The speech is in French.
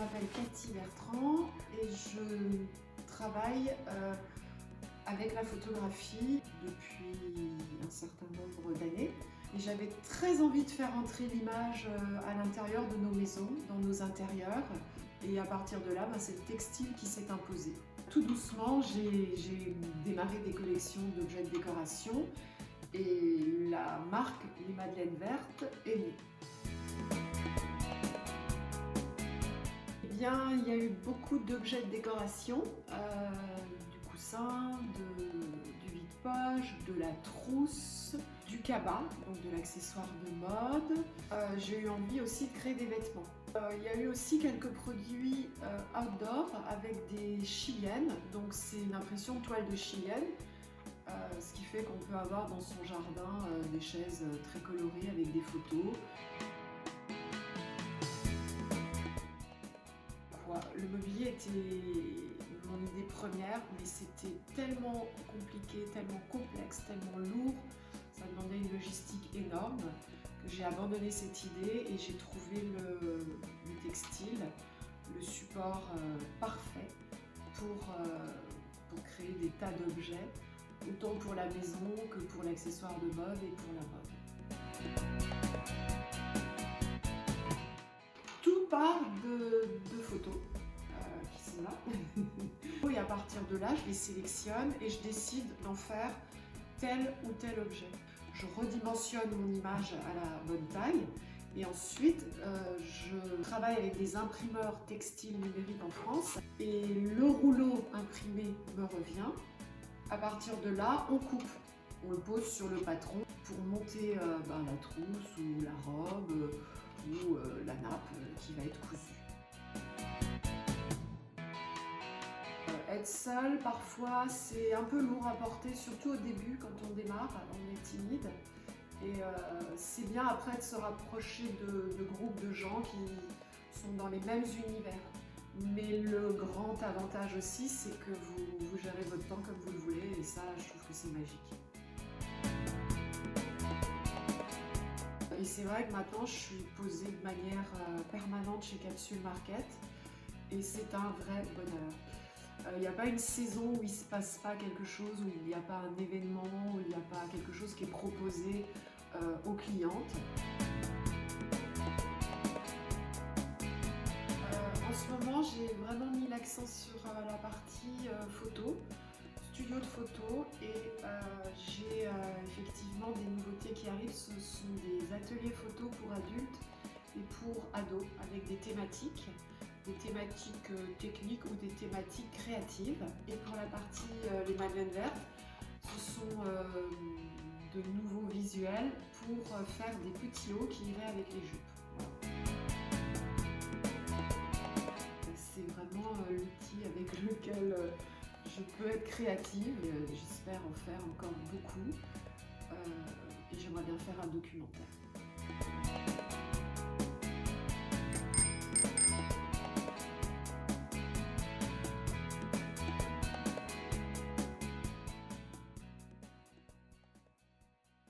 m'appelle Cathy Bertrand et je travaille avec la photographie depuis un certain nombre d'années. Et j'avais très envie de faire entrer l'image à l'intérieur de nos maisons, dans nos intérieurs. Et à partir de là, c'est le textile qui s'est imposé. Tout doucement, j'ai démarré des collections d'objets de décoration et la marque Les Madeleines Vertes est née. Eh bien, il y a eu beaucoup d'objets de décoration, du coussin, du vide-poche, de la trousse, du cabas, donc de l'accessoire de mode. J'ai eu envie aussi de créer des vêtements. Il y a eu aussi quelques produits outdoor avec des chiliennes, donc c'est une impression de toile de chilienne, ce qui fait qu'on peut avoir dans son jardin des chaises très colorées avec des photos. Le mobilier était mon idée première, mais c'était tellement compliqué, tellement complexe, tellement lourd, ça demandait une logistique énorme, que j'ai abandonné cette idée et j'ai trouvé le textile, le support parfait pour créer des tas d'objets, autant pour la maison que pour l'accessoire de mode et pour la mode. Tout part de photos qui sont là. Et à partir de là, je les sélectionne et je décide d'en faire tel ou tel objet. Je redimensionne mon image à la bonne taille et ensuite je travaille avec des imprimeurs textiles numériques en France et le rouleau imprimé me revient. À partir de là, on coupe. On le pose sur le patron pour monter la trousse ou la robe ou la nappe qui va être cousue. Être seul, parfois, c'est un peu lourd à porter, surtout au début quand on démarre, on est timide. Et c'est bien après de se rapprocher de groupes de gens qui sont dans les mêmes univers. Mais le grand avantage aussi, c'est que vous gérez votre temps comme vous le voulez et ça, je trouve que c'est magique. Et c'est vrai que maintenant, je suis posée de manière permanente chez Capsule Market et c'est un vrai bonheur. Il n'y a pas une saison où il ne se passe pas quelque chose, où il n'y a pas un événement, où il n'y a pas quelque chose qui est proposé aux clientes. En ce moment, j'ai vraiment mis l'accent sur la partie photo, studio de photo et j'ai effectivement des nouveautés qui arrivent. Ce sont des ateliers photo pour adultes et pour ados avec des thématiques techniques ou des thématiques créatives. Et pour la partie Les Madeleines Vertes, ce sont de nouveaux visuels pour faire des petits hauts qui iraient avec les jupes. Voilà. C'est vraiment l'outil avec lequel je peux être créative et j'espère en faire encore beaucoup. Et j'aimerais bien faire un documentaire.